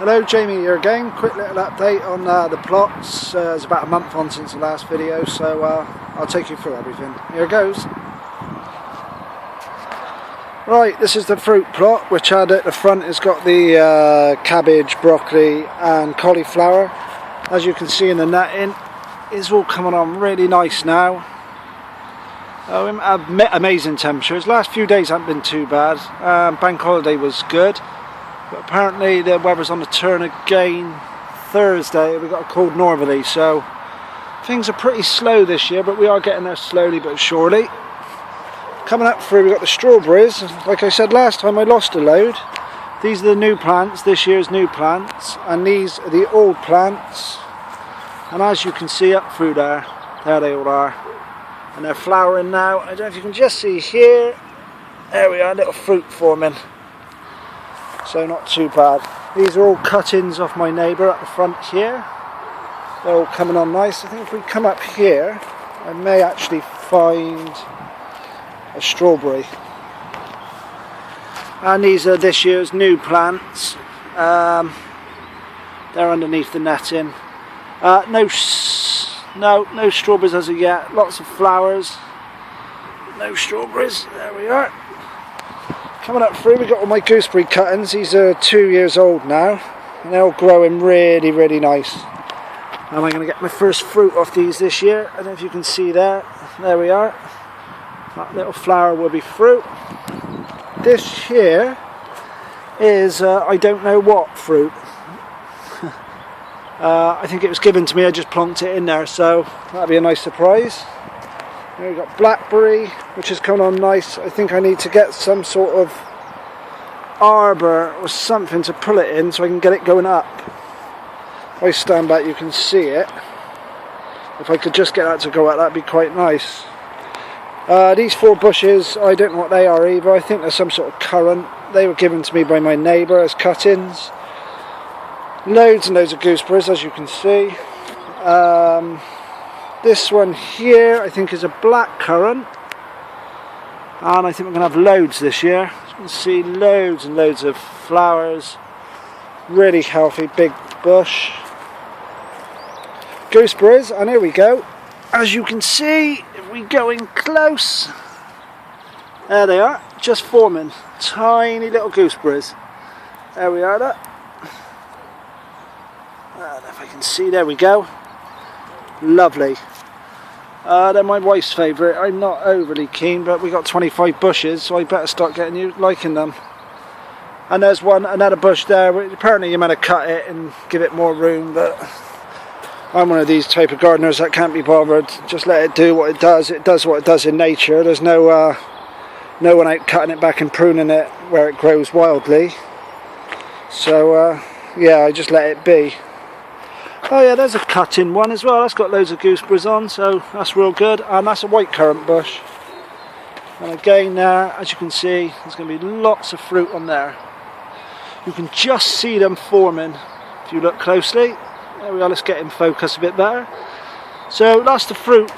Hello, Jamie here again. Quick little update on the plots. It's about a month on since the last video, so I'll take you through everything. Here goes. Right, this is the fruit plot, which at the front has got the cabbage, broccoli and cauliflower. As you can see in the netting, it's all coming on really nice now. Amazing temperatures. Last few days haven't been too bad. Bank holiday was good. But apparently the weather's on the turn again Thursday. We got a cold northerly, so things are pretty slow this year, but we are getting there slowly but surely. Coming up through, we've got the strawberries. Like I said last time, I lost a load. These are the new plants, this year's new plants, and these are the old plants. And as you can see up through there they all are. And they're flowering now. I don't know if you can just see here. There we are, little fruit forming. So not too bad. These are all cut-ins off my neighbour at the front here. They're all coming on nice. I think if we come up here, I may actually find a strawberry. And these are this year's new plants. They're underneath the netting. No strawberries as of yet. Lots of flowers. No strawberries. There we are. Coming up through, we've got all my gooseberry cuttings. These are 2 years old now, and they're all growing really, really nice. And I'm going to get my first fruit off these this year. I don't know if you can see there. There we are. That little flower will be fruit. This here is I don't know what fruit. I think it was given to me. I just plonked it in there, so that'll be a nice surprise. Here we've got blackberry, which is coming on nice. I think I need to get some sort of arbor or something to pull it in so I can get it going up. If I stand back you can see it. If I could just get that to go up, that'd be quite nice. These 4 bushes, I don't know what they are either. I think they're some sort of currant. They were given to me by my neighbour as cut-ins. Loads and loads of gooseberries, as you can see. This one here I think is a black currant, and I think we're going to have loads this year. As you can see, loads and loads of flowers, really healthy big bush. Gooseberries, and here we go. As you can see, if we go in close, there they are, just forming, tiny little gooseberries. There we are, look. And if I can see, there we go. Lovely. They're my wife's favourite. I'm not overly keen, but we got 25 bushes, so I better start getting you liking them. And there's another bush there. Apparently you're meant to cut it and give it more room, but I'm one of these type of gardeners that can't be bothered. Just let it do what it does. It does what it does in nature. There's no one out cutting it back and pruning it where it grows wildly. So yeah, I just let it be. Oh yeah, there's a cut-in one as well. That's got loads of gooseberries on, so that's real good. And that's a white currant bush. And again there, as you can see, there's going to be lots of fruit on there. You can just see them forming if you look closely. There we are, let's get in focus a bit better. So that's the fruit.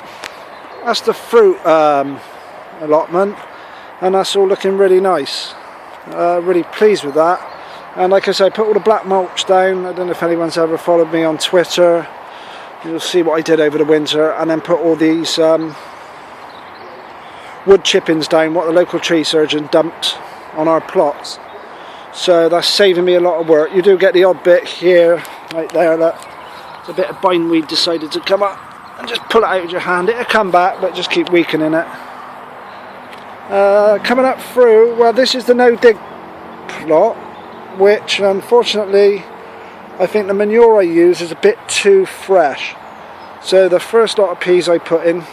That's the fruit allotment. And that's all looking really nice. Really pleased with that. And like I said, I put all the black mulch down. I don't know if anyone's ever followed me on Twitter. You'll see what I did over the winter. And then put all these wood chippings down, what the local tree surgeon dumped on our plots. So that's saving me a lot of work. You do get the odd bit here, right there, look. It's a bit of bindweed decided to come up. And just pull it out with your hand. It'll come back, but just keep weakening it. Coming up through, well, this is the no-dig plot, which unfortunately I think the manure I use is a bit too fresh. So the first lot of peas I put in,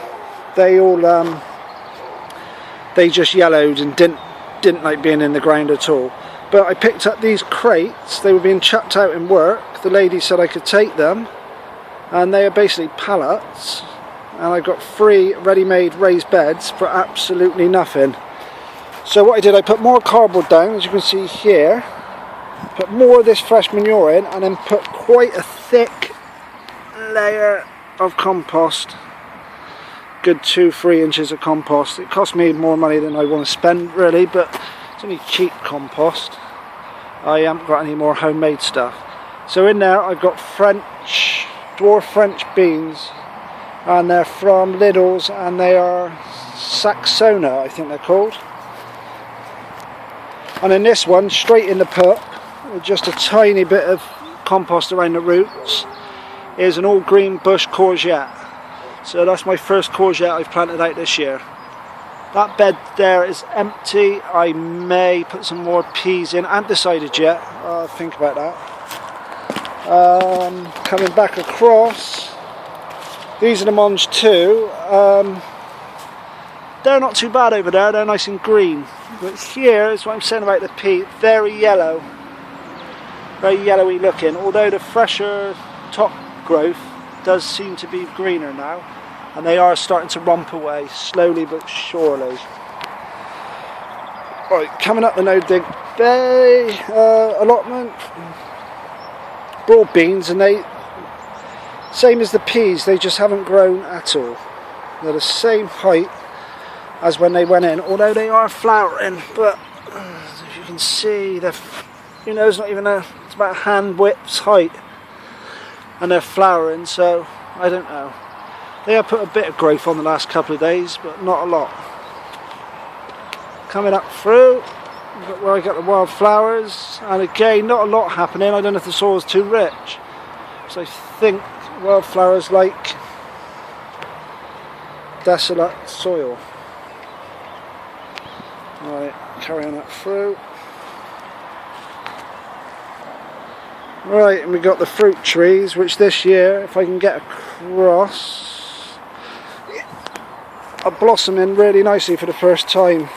they all they just yellowed and didn't like being in the ground at all. But I picked up these crates. They were being chucked out in work. The lady said I could take them, and they are basically pallets, and I got 3 ready-made raised beds for absolutely nothing. So what I did, I put more cardboard down, as you can see here, put more of this fresh manure in, and then put quite a thick layer of compost. Good 2-3 inches of compost. It cost me more money than I want to spend really, but it's only cheap compost. I haven't got any more homemade stuff. So in there I've got dwarf French beans, and they're from Lidl's, and they are Saxona, I think they're called. And in this one, straight in the pup, with just a tiny bit of compost around the roots, is an all green bush courgette. So that's my first courgette I've planted out this year. That bed there is empty. I may put some more peas in. I haven't decided yet. I'll think about that. Coming back across, these are the Monge too. They're not too bad over there, they're nice and green. But here is what I'm saying about the pea, very yellow. Very yellowy looking, although the fresher top growth does seem to be greener now. And they are starting to romp away, slowly but surely. Right, coming up the No Dig Bay allotment. Broad beans, and they, same as the peas, they just haven't grown at all. They're the same height as when they went in, although they are flowering, but as you can see, they're, you know, it's not even it's about hand width's height, and they're flowering, so I don't know. They have put a bit of growth on the last couple of days, but not a lot. Coming up through, where I got the wildflowers, and again, not a lot happening. I don't know if the soil's too rich, so I think wildflowers like desolate soil. Right, carry on up through. Right, and we got the fruit trees, which this year, if I can get across, are blossoming really nicely for the first time.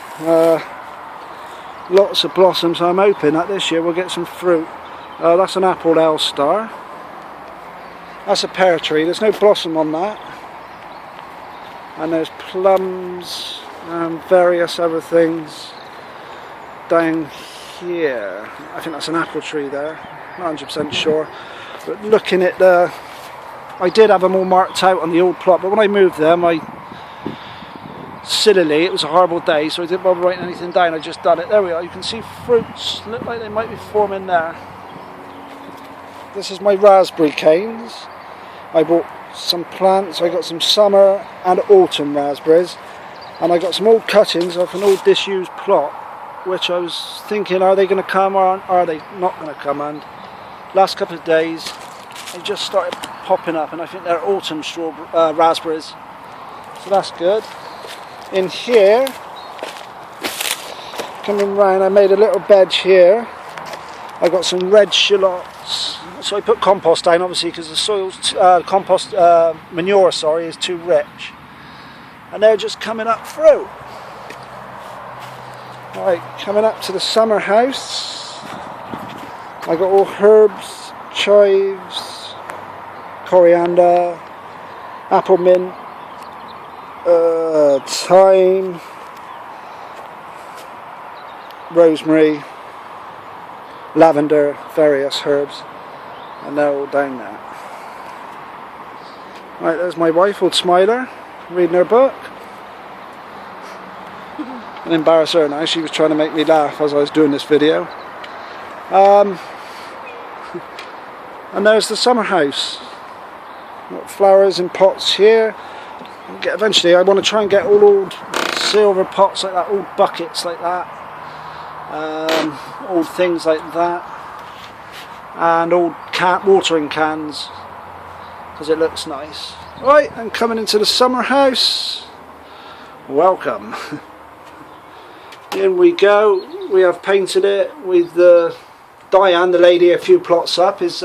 Lots of blossoms, so I'm hoping that this year we'll get some fruit. That's an apple L-star. That's a pear tree, there's no blossom on that. And there's plums and various other things down here. I think that's an apple tree there, not 100% sure. But looking at I did have them all marked out on the old plot, but when I moved them, sillily, it was a horrible day, so I didn't bother writing anything down. I just done it. There we are. You can see fruits look like they might be forming there. This is my raspberry canes. I bought some plants. I got some summer and autumn raspberries, and I got some old cuttings off an old disused plot, which I was thinking, are they going to come or are they not going to come? And last couple of days they just started popping up, and I think they're autumn raspberries, so that's good. In here, coming round, I made a little bed here. I got some red shallots, so I put compost down, obviously, because the soil's manure, sorry, is too rich, and they're just coming up through. Right, coming up to the summer house, I got all herbs, chives, coriander, apple mint, thyme, rosemary, lavender, various herbs, and they're all down there. Right, there's my wife, old Smiler, reading her book. And embarrass her now, she was trying to make me laugh as I was doing this video. And there's the summer house. Got flowers in pots here. Eventually I want to try and get all old silver pots like that, old buckets like that, old things like that, and old watering cans, because it looks nice. Right, and coming into the summer house, welcome. In we go. We have painted it with Diane, the lady a few plots up, is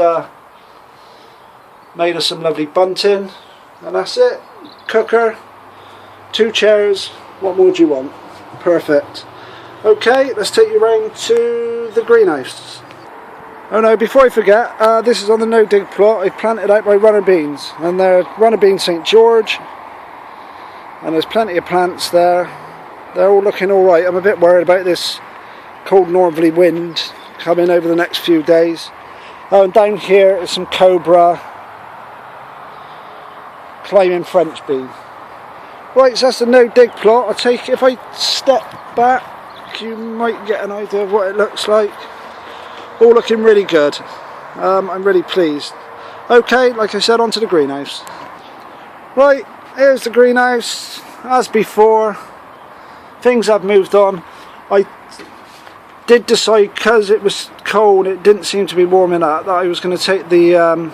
made us some lovely bunting, and that's it. Cooker, 2 chairs, what more do you want? Perfect. Okay, let's take you round to the greenhouse. Oh no, before I forget, this is on the no dig plot. I've planted out my runner beans, and they're runner bean St George, and there's plenty of plants there. They're all looking alright. I'm a bit worried about this cold northerly wind coming over the next few days. Oh, and down here is some cobra climbing French bean. Right, so that's the no dig plot. I'll take, if I step back, you might get an idea of what it looks like. All looking really good. I'm really pleased. Okay, like I said, onto the greenhouse. Right, here's the greenhouse. As before, things have moved on. I did decide, because it was cold, it didn't seem to be warming up, that I was going to take the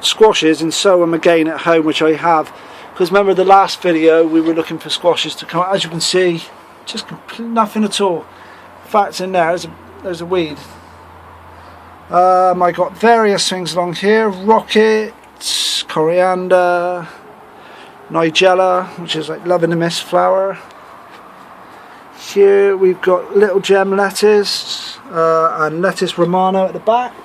squashes and sow them again at home, which I have. Because remember the last video, we were looking for squashes to come out. As you can see, just nothing at all. In fact, in there, there's a weed. I got various things along here: rockets, coriander, nigella, which is like love in the mist flower. Here we've got little gem lettuce and lettuce romano at the back.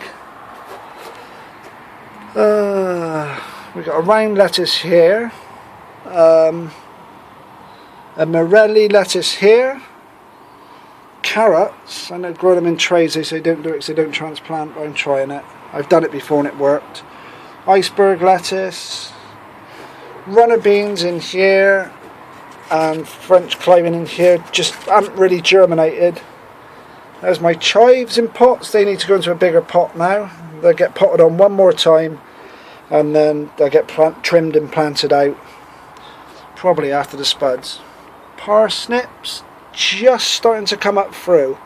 We've got a round lettuce here, a morelli lettuce here. Carrots, I know grow them in trays, they say don't do it because they don't transplant, but I'm trying it. I've done it before and it worked. Iceberg lettuce, runner beans in here, and French climbing in here, just haven't really germinated. There's my chives in pots. They need to go into a bigger pot now. They'll get potted on one more time and then they'll get trimmed and planted out, probably after the spuds. Parsnips, just starting to come up through.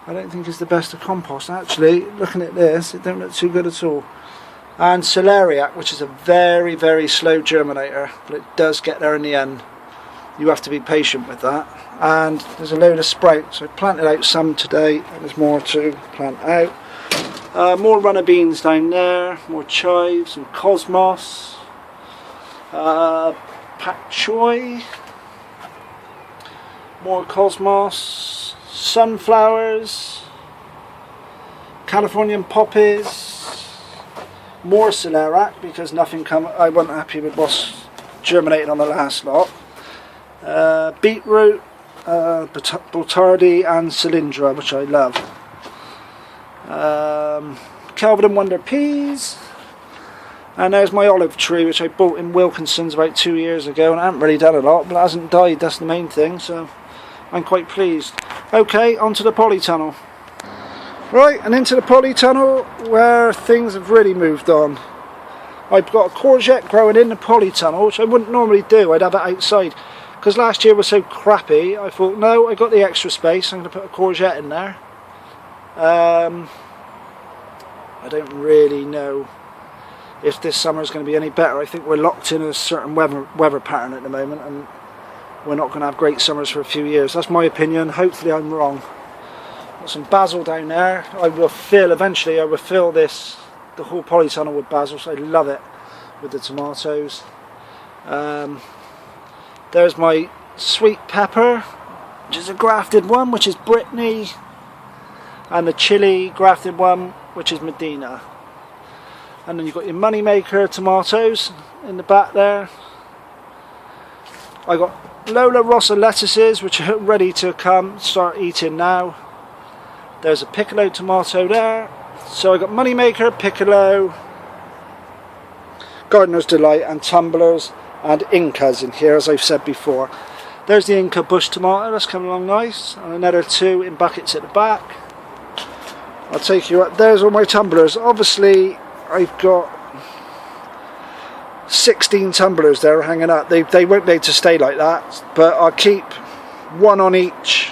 I don't think it's the best of compost actually. Looking at this, it don't look too good at all. And celeriac, which is a very, very slow germinator, but it does get there in the end. You have to be patient with that. And there's a load of sprouts. I planted out some today, and there's more to plant out. More runner beans down there, more chives and cosmos, pak choi, more cosmos, sunflowers, Californian poppies, more celeriac because nothing I wasn't happy with what's germinated on the last lot. Beetroot, Botardi and Cylindra, which I love. Kelvin and Wonder peas. And there's my olive tree, which I bought in Wilkinson's about 2 years ago, and I haven't really done a lot, but it hasn't died, that's the main thing, so I'm quite pleased. Okay, onto the polytunnel. Right, and into the polytunnel where things have really moved on. I've got a courgette growing in the polytunnel, which I wouldn't normally do, I'd have it outside. Because last year was so crappy, I thought, no, I got the extra space, I'm going to put a courgette in there. I don't really know if this summer is going to be any better. I think we're locked in a certain weather pattern at the moment, and we're not going to have great summers for a few years. That's my opinion. Hopefully I'm wrong. Got some basil down there. Eventually I will fill the whole polytunnel with basil, so I love it with the tomatoes. There's my sweet pepper, which is a grafted one, which is Brittany, and the chili grafted one, which is Medina. And then you've got your moneymaker tomatoes in the back there. I got Lola Rossa lettuces, which are ready to start eating now. There's a piccolo tomato there. So I got moneymaker, piccolo, gardener's delight, and tumblers, and Incas in here, as I've said before. There's the Inca bush tomato, that's coming along nice, and another 2 in buckets at the back. I'll take you up. There's all my tumblers. Obviously I've got 16 tumblers there hanging up. They won't be able to stay like that, but I'll keep one on each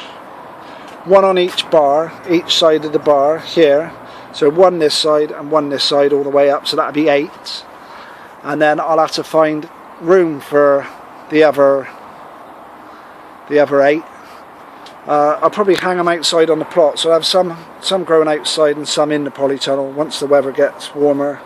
bar, each side of the bar here. So one this side and one this side all the way up, so that'll be 8. And then I'll have to find room for the other 8. I'll probably hang them outside on the plot, so I'll have some growing outside and some in the polytunnel once the weather gets warmer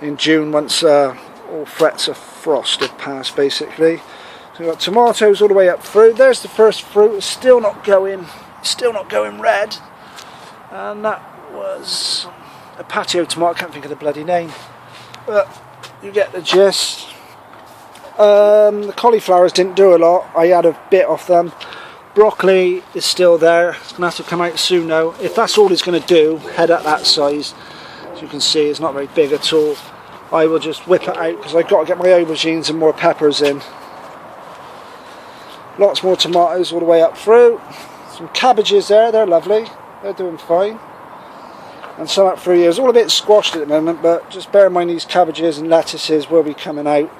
in June, once all threats of frost have passed basically. So we've got tomatoes all the way up through. There's the first fruit. It's still not going red, and that was a patio tomato. I can't think of the bloody name, but you get the gist. The cauliflowers didn't do a lot. I had a bit off them. Broccoli is still there. It's going to have to come out soon though. If that's all it's going to do, head at that size. As you can see, it's not very big at all. I will just whip it out because I've got to get my aubergines and more peppers in. Lots more tomatoes all the way up through. Some cabbages there, they're lovely. They're doing fine. and some up through here. It's all a bit squashed at the moment, but just bear in mind these cabbages and lettuces will be coming out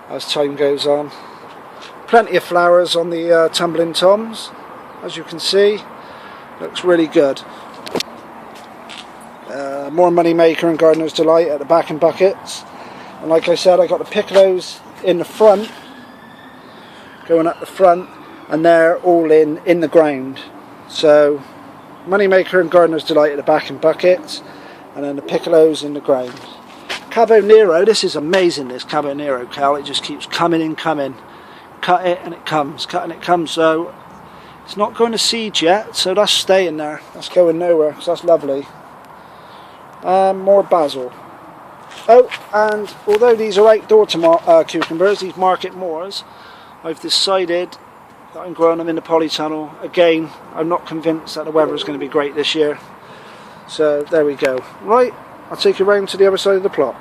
as time goes on. Plenty of flowers on the tumbling toms, as you can see. Looks really good. More money maker and gardener's delight at the back in buckets. And like I said, I got the piccolos in the front, going up the front, and they're all in the ground. So money maker and gardener's delight at the back in buckets, and then the piccolos in the ground. Cabo Nero, this is amazing, this Cabo Nero cow. It just keeps coming and coming. Cut it and it comes, cut and it comes. So it's not going to seed yet, so that's staying there. That's going nowhere, because that's lovely. More basil. Oh, and although these are outdoor cucumbers, these market moors, I've decided that I'm growing them in the polytunnel. Again, I'm not convinced that the weather is going to be great this year. So there we go. Right, I'll take you round to the other side of the plot.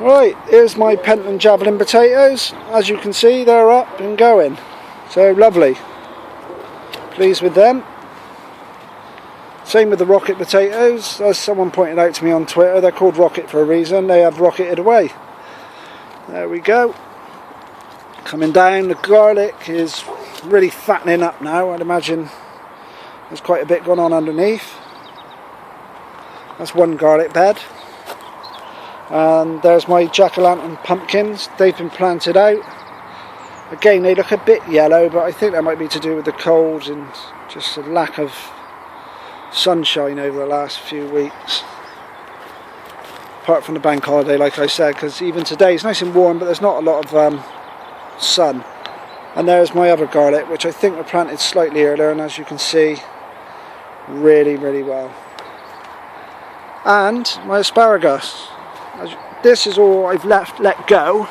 Right, here's my Pentland Javelin potatoes. As you can see, they're up and going. So lovely. Pleased with them. Same with the rocket potatoes. As someone pointed out to me on Twitter, they're called rocket for a reason. They have rocketed away. There we go. Coming down, the garlic is really fattening up now. I'd imagine there's quite a bit going on underneath. That's one garlic bed. And there's my jack-o'-lantern pumpkins. They've been planted out. Again, they look a bit yellow, but I think that might be to do with the cold and just a lack of sunshine over the last few weeks. Apart from the bank holiday, like I said, because even today it's nice and warm, but there's not a lot of sun. And there's my other garlic, which I think were planted slightly earlier, and as you can see, really, really well. And my asparagus. This is all I've let go,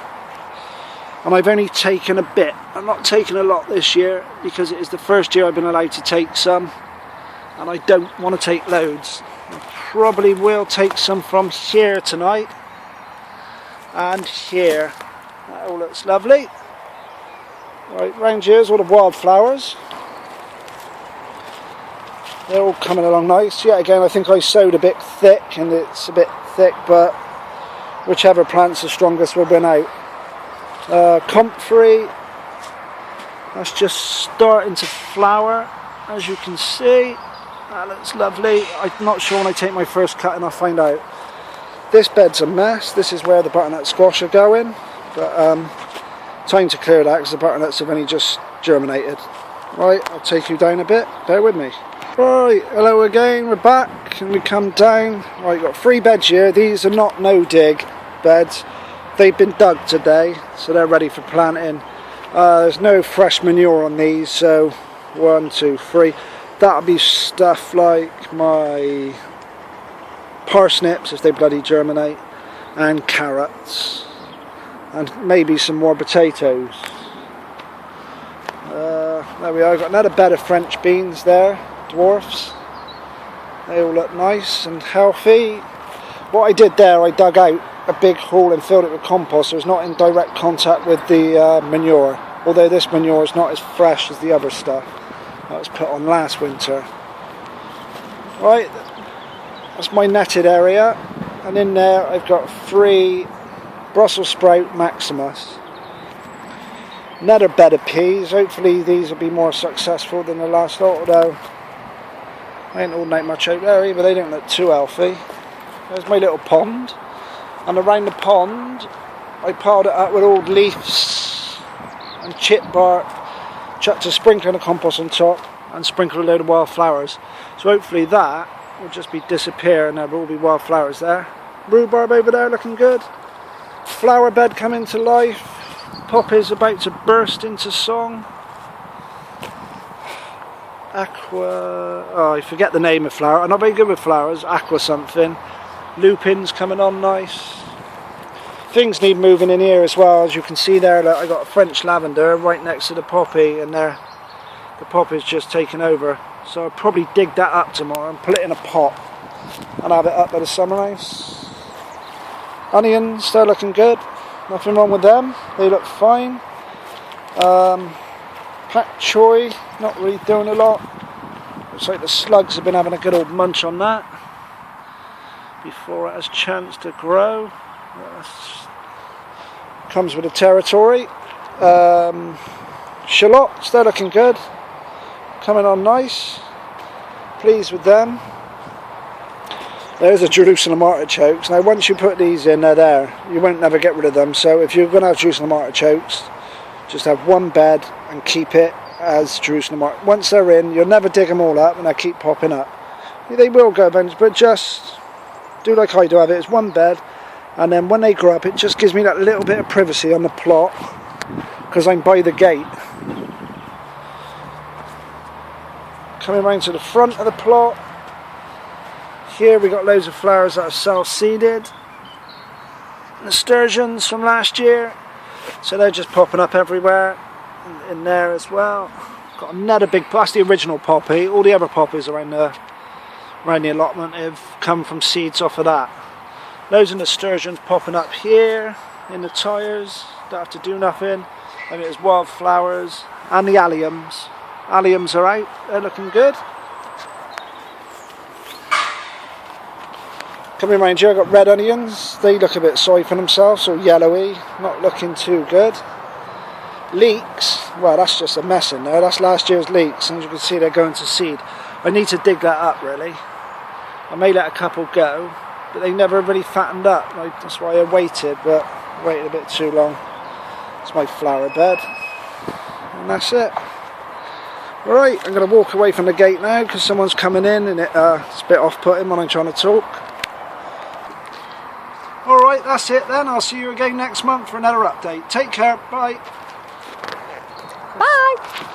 and I've only taken a bit. I'm not taking a lot this year because it is the first year I've been allowed to take some, and I don't want to take loads. I probably will take some from here tonight and here. That all looks lovely. Right, round here is all the wildflowers. They're all coming along nice. Yet again, I think I sowed a bit thick, and it's a bit thick, but whichever plant's the strongest will win out. Comfrey, that's just starting to flower, as you can see. That looks lovely. I'm not sure when I take my first cut and I'll find out. This bed's a mess. This is where the butternut squash are going, but time to clear that because the butternuts have only just germinated. Right, I'll take you down a bit. Bear with me. Right, hello again. We're back and we come down. Right, got 3 beds here. These are not no-dig beds. They've been dug today, so they're ready for planting. There's no fresh manure on these, so 1, 2, 3. That'll be stuff like my parsnips if they bloody germinate, and carrots, and maybe some more potatoes. There we are. I've got another bed of French beans there, dwarfs. They all look nice and healthy. What I did there, I dug out a big hole and filled it with compost, so it's not in direct contact with the manure, although this manure is not as fresh as the other stuff that was put on last winter. Right, that's my netted area, and in there I've got 3 Brussels sprout Maximus. Another bed of peas. Hopefully these will be more successful than the last lot, although I ain't holding out much out there either. They don't look too healthy. There's my little pond, and around the pond I piled it up with old leaves and chip bark, chucked a sprinkling of compost on top and sprinkled a load of wildflowers. So hopefully that will just be disappear and there will be wildflowers there. Rhubarb over there looking good. Flower bed coming to life. Poppies about to burst into song. Aqua, oh, I forget the name of flower. I'm not very good with flowers. Aqua something. Lupins coming on nice. Things need moving in here as well. As you can see there, look, I got a French lavender right next to the poppy, and there the poppy's just taken over. So I'll probably dig that up tomorrow and put it in a pot and have it up by the summer house. Onions, they're looking good. Nothing wrong with them. They look fine. Pak choy, not really doing a lot. Looks like the slugs have been having a good old munch on that before it has a chance to grow. Comes with the territory. Shallots, they're looking good. Coming on nice. Pleased with them. There's a Jerusalem artichokes. Now once you put these in, they're there. You won't never get rid of them. So if you're going to have Jerusalem artichokes, just have one bed and keep it as Jerusalem artichokes. Once they're in, you'll never dig them all up and they keep popping up. They will go eventually, but just do like I do, have it as one bed, and then when they grow up, it just gives me that little bit of privacy on the plot because I'm by the gate. Coming round to the front of the plot. Here we got loads of flowers that are self-seeded. Nasturtiums from last year, so they're just popping up everywhere in there as well. Got another big, that's the original poppy. All the other poppies around the allotment have come from seeds off of that. Loads of nasturtiums popping up here in the tyres. Don't have to do nothing. And there's wildflowers and the alliums. Alliums are out. They're looking good. Coming around here, I've got red onions. They look a bit sorry for themselves, or yellowy, not looking too good. Leeks, well, that's just a mess in there. That's last year's leeks, and as you can see, they're going to seed. I need to dig that up, really. I may let a couple go, but they never really fattened up. That's why I waited, but I waited a bit too long. It's my flower bed, and that's it. Right, I'm going to walk away from the gate now because someone's coming in, and it's a bit off-putting when I'm trying to talk. Alright, that's it then. I'll see you again next month for another update. Take care. Bye. Bye.